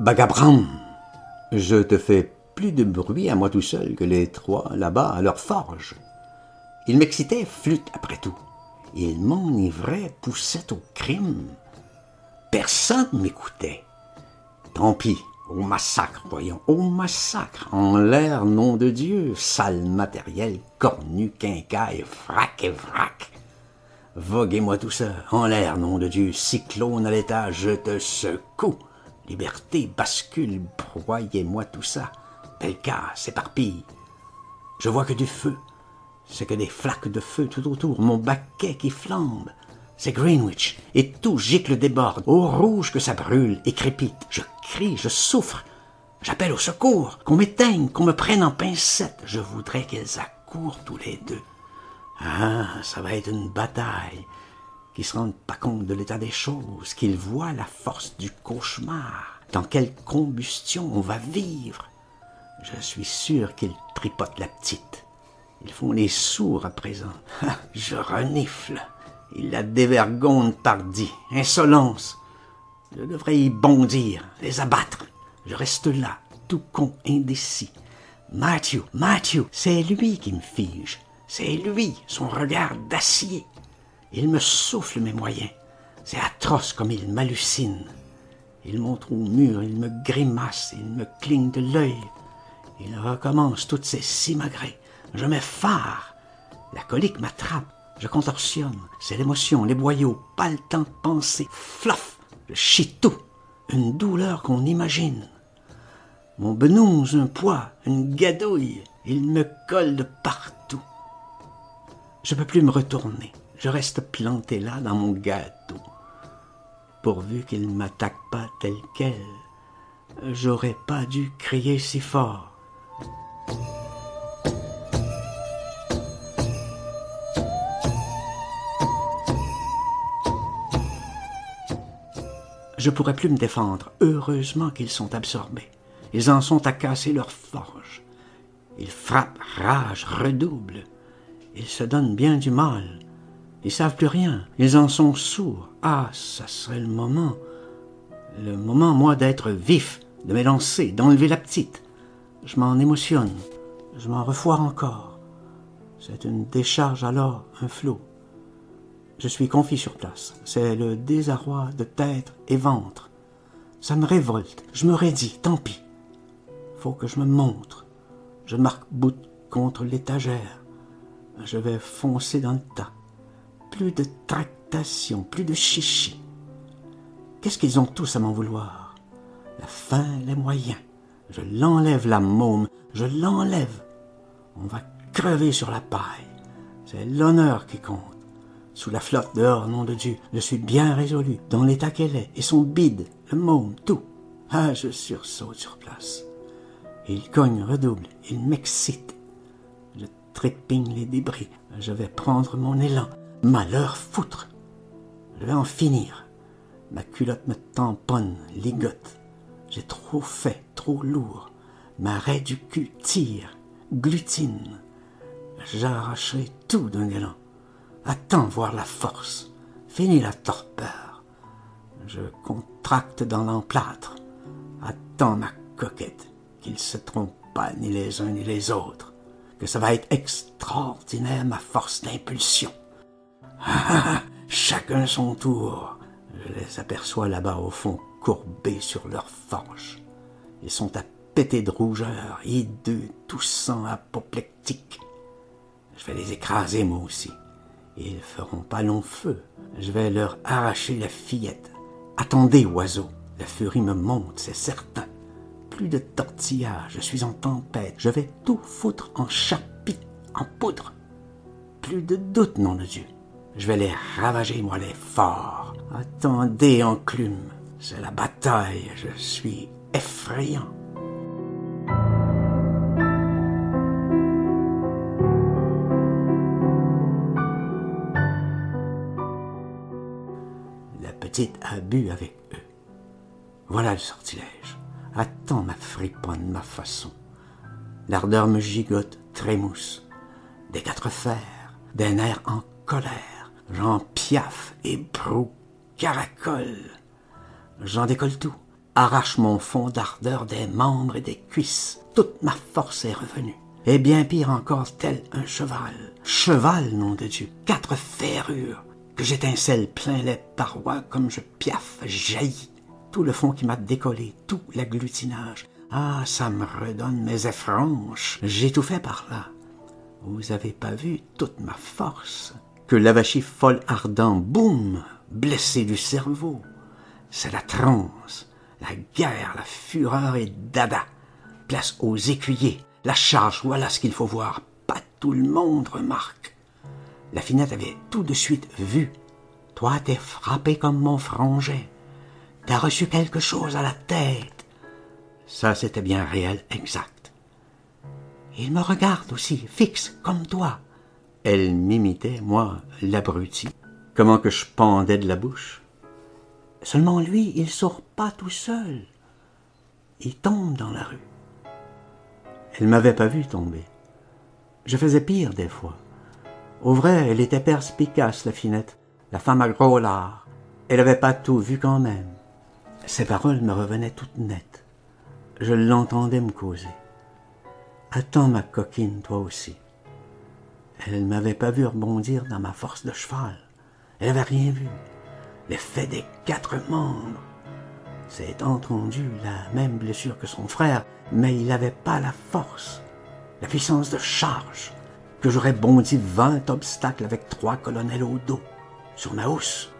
Bagabram, je te fais plus de bruit à moi tout seul que les trois là-bas à leur forge. Ils m'excitaient flûte après tout. Ils m'enivraient, poussaient au crime. Personne m'écoutait. Tant pis, au massacre, voyons, au massacre, en l'air, nom de Dieu, sale matériel, cornu, quincaille, frac et vrac. Voguez-moi tout ça, en l'air, nom de Dieu, cyclone à l'étage, je te secoue. Liberté, bascule, broyez-moi tout ça. Pelka s'éparpille. Je vois que du feu. C'est que des flaques de feu tout autour, mon baquet qui flambe. C'est Greenwich, et tout gicle déborde, au rouge que ça brûle et crépite. Je crie, je souffre, j'appelle au secours, qu'on m'éteigne, qu'on me prenne en pincette. Je voudrais qu'ils accourent tous les deux. Ah, ça va être une bataille, qu'ils se rendent pas compte de l'état des choses, qu'ils voient la force du cauchemar, dans quelle combustion on va vivre. Je suis sûr qu'ils tripotent la petite. Ils font les sourds à présent. Je renifle. Ils la dévergondent pardi. Insolence. Je devrais y bondir, les abattre. Je reste là, tout con, indécis. Matthew, c'est lui qui me fige. C'est lui, son regard d'acier. Il me souffle mes moyens. C'est atroce comme il m'hallucine. Il monte au mur, il me grimace, il me cligne de l'œil. Il recommence toutes ses simagrées. Je m'effare. La colique m'attrape. Je contorsionne. C'est l'émotion, les boyaux. Pas le temps de penser. Flof. Je chie tout. Une douleur qu'on imagine. Mon benouze, un poids, une gadouille. Il me colle de partout. Je ne peux plus me retourner. Je reste planté là dans mon gâteau. Pourvu qu'il ne m'attaque pas tel quel, j'aurais pas dû crier si fort. Je pourrais plus me défendre. Heureusement qu'ils sont absorbés. Ils en sont à casser leur forge. Ils frappent, ragent, redoublent. Ils se donnent bien du mal. Ils savent plus rien. Ils en sont sourds. Ah, ça serait le moment. Le moment, moi, d'être vif, de m'élancer, d'enlever la petite. Je m'en émotionne. Je m'en refoire encore. C'est une décharge alors, un flot. Je suis confit sur place. C'est le désarroi de tête et ventre. Ça me révolte. Je me raidis, tant pis. Faut que je me montre. Je marque-boute contre l'étagère. Je vais foncer dans le tas. Plus de tractation, plus de chichi. Qu'est-ce qu'ils ont tous à m'en vouloir? La fin, les moyens. Je l'enlève, la môme. Je l'enlève. On va crever sur la paille. C'est l'honneur qui compte. Sous la flotte dehors, nom de Dieu, je suis bien résolu, dans l'état qu'elle est, et son bide, le môme, tout. Ah, je sursaute sur place. Il cogne, redouble, il m'excite. Je trépigne les débris, je vais prendre mon élan. Malheur foutre. Je vais en finir. Ma culotte me tamponne, ligote. J'ai trop fait, trop lourd. Ma raie du cul tire, glutine. J'arracherai tout d'un élan. Attends voir la force. Fini la torpeur. Je contracte dans l'emplâtre. Attends ma coquette, qu'ils se trompent pas ni les uns ni les autres. Que ça va être extraordinaire ma force d'impulsion. Ah, chacun son tour. Je les aperçois là-bas au fond, courbés sur leur forge. Ils sont à péter de rougeur, hideux, toussants, apoplectiques. Je vais les écraser moi aussi. Ils feront pas long feu. Je vais leur arracher la fillette. Attendez, oiseaux. La furie me monte, c'est certain. Plus de tortillage, je suis en tempête. Je vais tout foutre en chapis, en poudre. Plus de doute, nom de Dieu. Je vais les ravager, moi, les forts. Attendez, enclume. C'est la bataille. Je suis effrayant. La petite a bu avec eux. Voilà le sortilège. Attends ma friponne, ma façon. L'ardeur me gigote, trémousse. Des quatre fers, des nerfs en colère. J'en piaffe et brou, caracole. J'en décolle tout. arrache mon fond d'ardeur des membres et des cuisses. Toute ma force est revenue. Et bien pire encore, tel un cheval. Cheval, nom de Dieu, 4 ferrures, que j'étincelle plein les parois comme je piaffe, jaillit. Tout le fond qui m'a décollé, tout l'agglutinage. Ah, ça me redonne mes effranches. J'ai tout fait par là. Vous avez pas vu toute ma force? Que l'avachie folle ardent, boum, blessé du cerveau. C'est la transe, la guerre, la fureur et dada. Place aux écuyers, la charge, voilà ce qu'il faut voir. Pas tout le monde remarque. La Finette avait tout de suite vu. Toi, t'es frappé comme mon frangin. T'as reçu quelque chose à la tête. Ça, c'était bien réel, exact. Il me regarde aussi, fixe, comme toi. Elle m'imitait, moi, l'abruti. Comment que je pendais de la bouche. Seulement lui, il sort pas tout seul. Il tombe dans la rue. Elle m'avait pas vu tomber. Je faisais pire des fois. Au vrai, elle était perspicace, la Finette, la femme à gros lard. Elle avait pas tout vu quand même. Ses paroles me revenaient toutes nettes. Je l'entendais me causer. Attends, ma coquine, toi aussi. Elle m'avait pas vu rebondir dans ma force de cheval. Elle avait rien vu. L'effet des 4 membres. C'est entendu la même blessure que son frère, mais il n'avait pas la force, la puissance de charge, que j'aurais bondi 20 obstacles avec 3 colonels au dos, sur ma housse.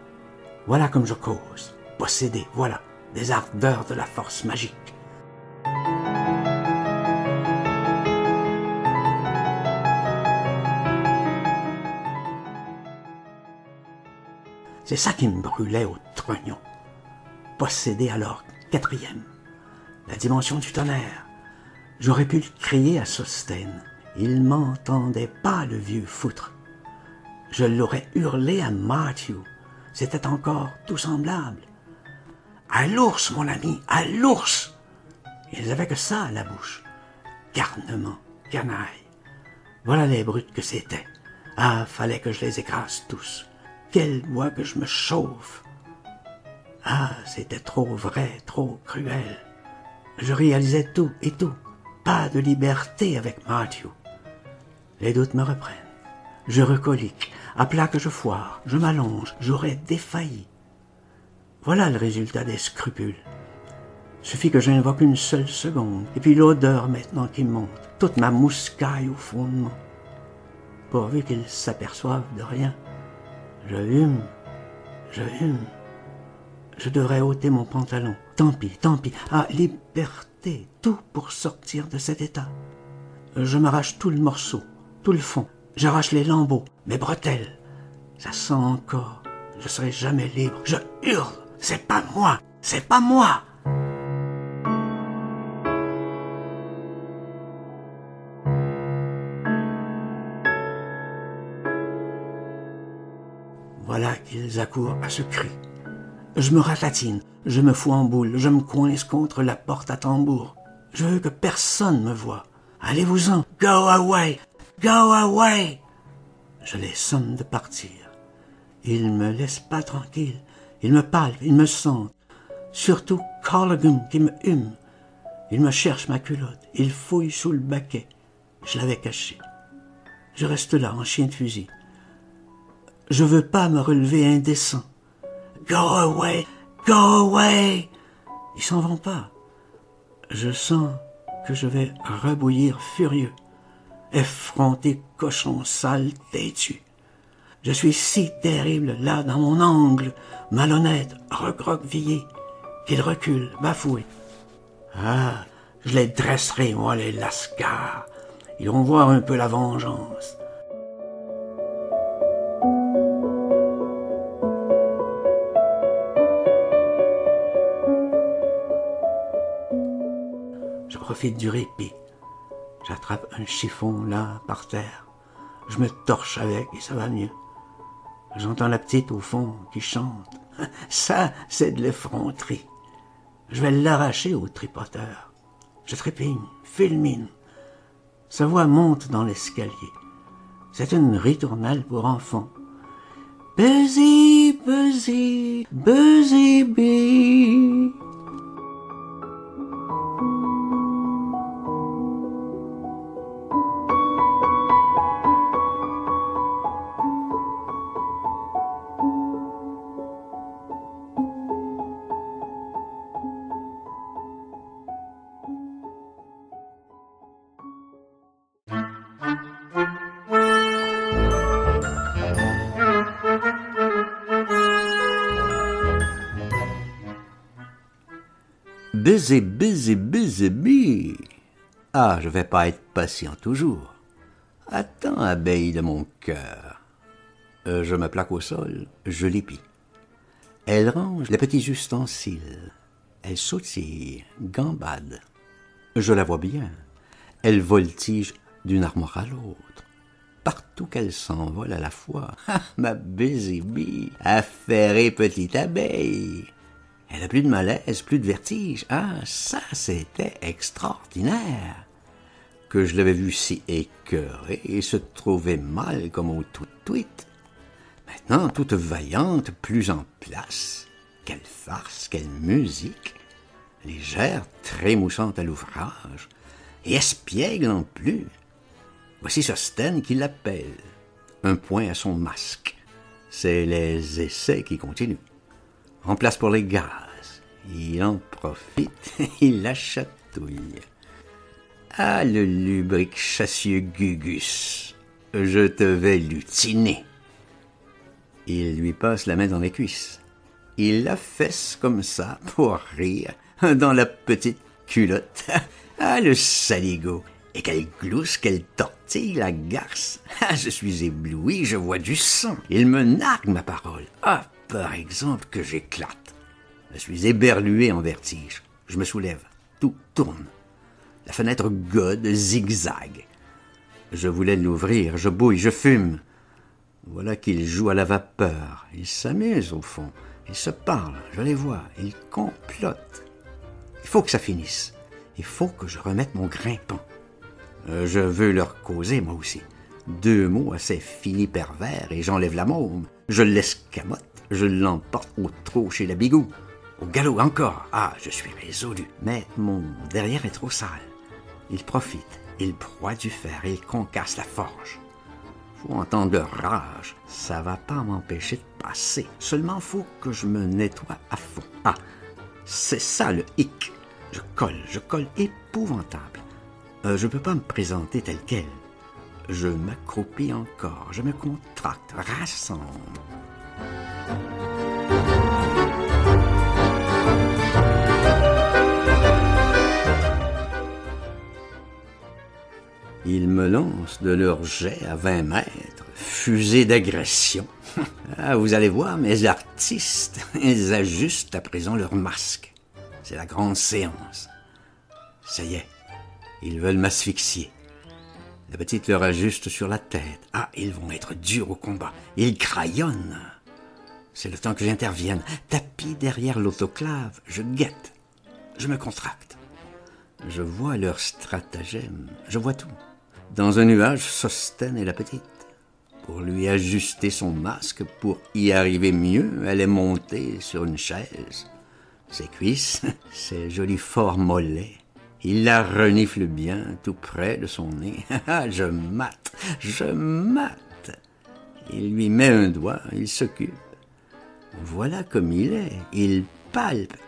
Voilà comme je cause, possédé, voilà, des ardeurs de la force magique. C'est ça qui me brûlait au trognon. Possédé alors 4e, la dimension du tonnerre. J'aurais pu le crier à Sosthène. Il m'entendait pas, le vieux foutre. Je l'aurais hurlé à Matthew. C'était encore tout semblable. À l'ours, mon ami, à l'ours! Ils avaient que ça à la bouche. Garnement, canaille. Voilà les brutes que c'était. Ah, fallait que je les écrase tous. Quelle voix que je me chauffe. Ah, c'était trop vrai, trop cruel. Je réalisais tout et tout. Pas de liberté avec Matthew. Les doutes me reprennent. Je recolique. À plat que je foire, je m'allonge, j'aurais défailli. Voilà le résultat des scrupules. Suffit que j'invoque une seule seconde, et puis l'odeur maintenant qui monte, toute ma mouscaille au fondement. Pourvu qu'ils s'aperçoivent de rien. Je hume. Je devrais ôter mon pantalon. Tant pis. Ah, liberté, tout pour sortir de cet état. Je m'arrache tout le morceau, tout le fond. J'arrache les lambeaux, mes bretelles. Ça sent encore. Je serai jamais libre. Je hurle. C'est pas moi. C'est pas moi. Voilà qu'ils accourent à ce cri. Je me ratatine, je me fous en boule, je me coince contre la porte à tambour. Je veux que personne me voie. Allez-vous-en, go away, go away. Je les somme de partir. Ils me laissent pas tranquille. Ils me palpent, ils me sentent. Surtout Colligan qui me hume. Il me cherche ma culotte, il fouille sous le baquet. Je l'avais cachée. Je reste là, en chien de fusil. Je veux pas me relever indécent. Go away, go away. Ils s'en vont pas. Je sens que je vais rebouillir furieux. Effronté cochon sale têtu. Je suis si terrible là dans mon angle, malhonnête, recroquevillé, qu'il recule, bafoué. Ah, je les dresserai, moi, les lascars. Ils vont voir un peu la vengeance. Je profite du répit. J'attrape un chiffon là, par terre. Je me torche avec et ça va mieux. J'entends la petite au fond qui chante. Ça, c'est de l'effronterie. Je vais l'arracher au tripoteur. Je trépigne, fulmine. Sa voix monte dans l'escalier. C'est une ritournelle pour enfants. Busy, busy, busy bee. Baiser, baiser, baiser, baiser. Ah, je vais pas être patient toujours. Attends, abeille de mon cœur. Je me plaque au sol, je l'épie. Elle range les petits ustensiles. Elle sautille, gambade. Je la vois bien. Elle voltige d'une armoire à l'autre. Partout qu'elle s'envole à la fois. Ah, ma baisébie, affairée petite abeille. Elle a plus de malaise, plus de vertige. Ah, ça, c'était extraordinaire. Que je l'avais vue si écœurée et se trouvait mal comme au tout-tweet. Maintenant, toute vaillante, plus en place. Quelle farce, quelle musique. Légère, trémoussante à l'ouvrage. Et espiègle en plus. Voici Sostène qui l'appelle. Un point à son masque. C'est les essais qui continuent. En place pour les gaz. Il en profite, il la chatouille. Ah, le lubrique chassieux Gugus, je te vais lutiner. Il lui passe la main dans les cuisses. Il la fesse comme ça, pour rire, dans la petite culotte. Ah, le saligo. Et quelle glousse, quelle tortille, la garce. Ah, je suis ébloui, je vois du sang. Il me nargue ma parole. Ah, par exemple, que j'éclate. Je suis éberlué en vertige. Je me soulève. Tout tourne. La fenêtre gode, zigzag. Je voulais l'ouvrir, je bouille, je fume. Voilà qu'il joue à la vapeur. Il s'amuse au fond. Il se parle, je les vois. Il complote. Il faut que ça finisse. Il faut que je remette mon grimpant. Je veux leur causer, moi aussi. 2 mots assez finis pervers et j'enlève la môme. Je l'escamote, je l'emporte au trot chez la bigou. Au galop encore. Ah, je suis résolu. Mais mon derrière est trop sale. Il profite, il broie du fer, il concasse la forge. Faut entendre leur rage. Ça va pas m'empêcher de passer. Seulement faut que je me nettoie à fond. Ah, c'est ça le hic. Je colle, épouvantable. Je peux pas me présenter tel quel. Je m'accroupis encore, je me contracte, rassemble. Ils me lancent de leur jet à 20 mètres, fusée d'agression. Ah, vous allez voir, mes artistes, ils ajustent à présent leur masque. C'est la grande séance. Ça y est, ils veulent m'asphyxier. La petite leur ajuste sur la tête. Ah, ils vont être durs au combat. Ils crayonnent. C'est le temps que j'intervienne. Tapis derrière l'autoclave, je guette. Je me contracte. Je vois leur stratagème. Je vois tout. Dans un nuage, Sostène et la petite. Pour lui ajuster son masque, pour y arriver mieux, elle est montée sur une chaise. Ses cuisses, ses jolis forts mollets. Il la renifle bien, tout près de son nez. Je mate. Il lui met un doigt, il s'occupe. Voilà comme il est. Il palpe,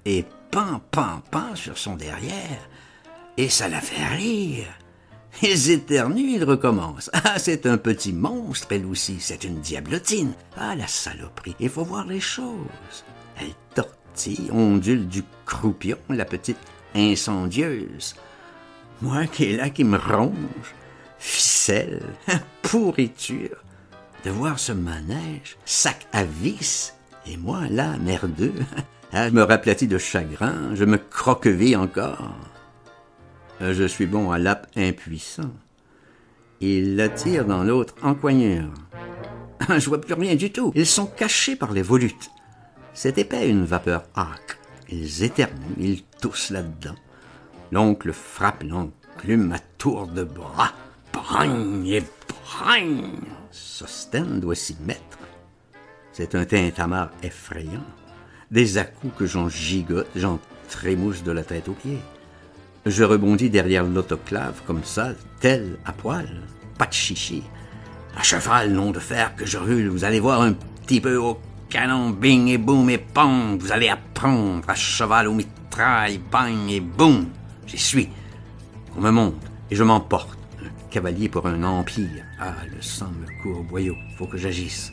et pan, sur son derrière. Et ça la fait rire. Ils éternuent, ils recommencent. Ah, c'est un petit monstre, elle aussi, c'est une diablotine. Ah, la saloperie, il faut voir les choses. Elle tortille, ondule du croupion, la petite incendieuse. Moi qui est là, qui me ronge, ficelle, pourriture. De voir ce manège, sac à vis, et moi là, merdeux. Ah, je me raplatis de chagrin, je me croqueville encore. Je suis bon à l'appe impuissant. Il la tire dans l'autre encoignure. Je vois plus rien du tout. Ils sont cachés par les volutes. C'est épais, une vapeur âcre. Ils éternuent, ils toussent là-dedans. L'oncle frappe l'enclume à tour de bras. Bragne et bragne. Sostène doit s'y mettre. C'est un tintamarre effrayant. Des à-coups que j'en gigote, j'en trémousse de la tête aux pieds. Je rebondis derrière l'autoclave comme ça, tel à poil, pas de chichi. À cheval, nom de fer que je rule, vous allez voir un petit peu au canon, bing et boum et pong, vous allez apprendre à cheval aux mitrailles, bang et boum. J'y suis. On me monte et je m'emporte. Un cavalier pour un empire. Ah, le sang me court au boyau, faut que j'agisse.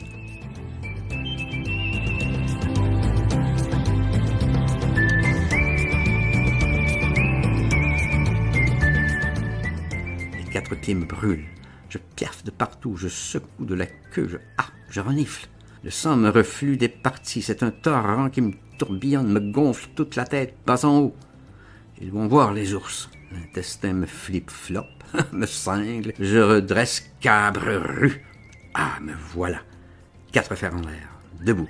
4 pieds me brûlent. Je piaffe de partout, je secoue de la queue, je renifle. Le sang me reflue des parties, c'est un torrent qui me tourbillonne, me gonfle toute la tête, bas en haut. Ils vont voir les ours. L'intestin me flippe-floppe, me cingle, je redresse cabre-rue. Ah, me voilà. 4 fers en l'air, debout.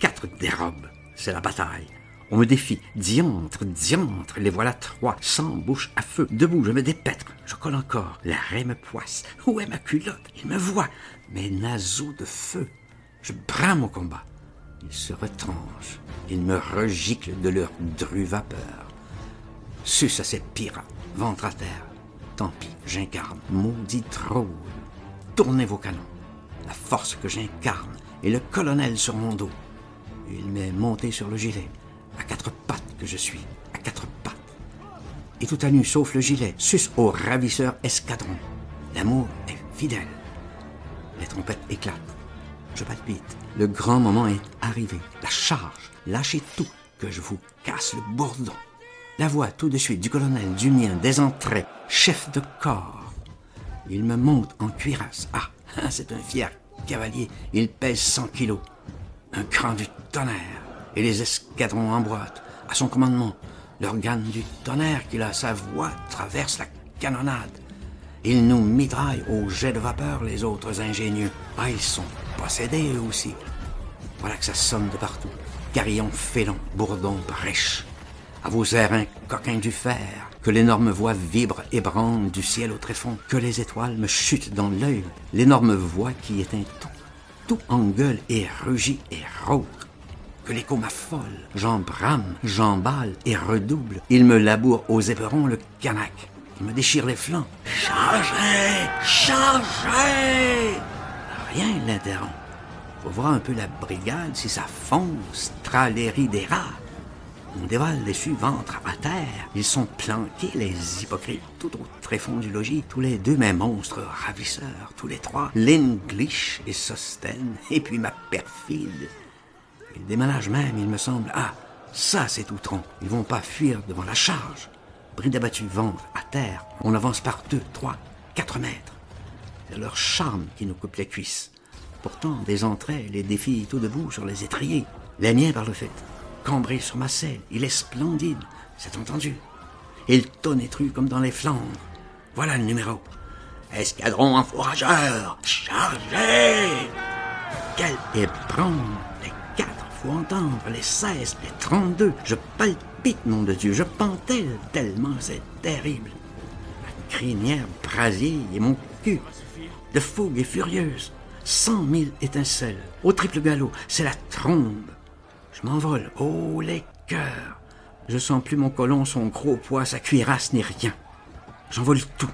4 dérobes, c'est la bataille. On me défie, diantre, les voilà 3, sans bouche à feu. Debout, je me dépêtre, je colle encore. La raie me poisse. Où est ma culotte? Ils me voient. Mes naseaux de feu. Je brame au combat. Ils se retranchent. Ils me regiclent de leur drue vapeur. Suce à ces pirates, ventre à terre. Tant pis, j'incarne, maudit drôle. Tournez vos canons. La force que j'incarne est le colonel sur mon dos. Il m'est monté sur le gilet. À 4 pattes que je suis, à 4 pattes. Et tout à nu, sauf le gilet, suce au ravisseur escadron. L'amour est fidèle. Les trompettes éclatent. Je palpite. Le grand moment est arrivé. La charge. Lâchez tout, que je vous casse le bourdon. La voix tout de suite du colonel, du mien, des entrées, chef de corps. Il me monte en cuirasse. Ah, c'est un fier cavalier. Il pèse 100 kilos. Un cran du tonnerre. Et les escadrons emboîtent. À son commandement, l'organe du tonnerre qu'il a sa voix traverse la canonnade. Il nous mitraille au jet de vapeur, les autres ingénieux. Ah, ils sont possédés eux aussi. Voilà que ça sonne de partout. Carillon félon, bourdon brèche. À vos airs un coquin du fer, que l'énorme voix vibre et branle du ciel au tréfonds, que les étoiles me chutent dans l'œil, l'énorme voix qui éteint tout engueule et rugit et rôde. Que l'écho m'affole, j'en brame, j'emballe et redouble. Il me laboure aux éperons le canac. Il me déchire les flancs. Chargez! Chargez! Rien ne l'interrompt. Faut voir un peu la brigade si ça fonce, tralérie des rats. On dévale dessus, ventre à terre. Ils sont planqués, les hypocrites, tout au tréfonds du logis. Tous les deux, mes monstres ravisseurs, tous les 3. L'English et Sosten, et puis ma perfide. Ils déménagent même, il me semble. Ah, ça c'est Outron. Ils vont pas fuir devant la charge. Bride abattue, ventre à terre. On avance par 2, 3, 4 mètres. C'est leur charme qui nous coupe les cuisses. Pourtant, des entrailles les défient tout debout sur les étriers. Les miens par le fait. Cambré sur ma selle, il est splendide, c'est entendu. Il tonitru comme dans les Flandres. Voilà le numéro. Escadron enfourageur, chargez! Quel ébranle! Les 4, faut entendre, les 16, les 32. Je palpite, nom de Dieu, je pantelle tellement c'est terrible. Ma crinière brasille et mon cul de fougue est furieuse. 100 000 étincelles, au triple galop, c'est la trombe. Je m'envole, oh les cœurs. Je sens plus mon colon, son gros poids, sa cuirasse ni rien. J'envole tout,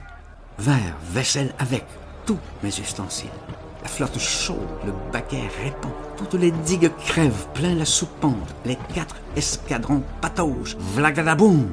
verre, vaisselle avec, tous mes ustensiles. La flotte chaude, le baquet répond. Toutes les digues crèvent, plein la soupente. Les 4 escadrons pataugent, vlagadaboum.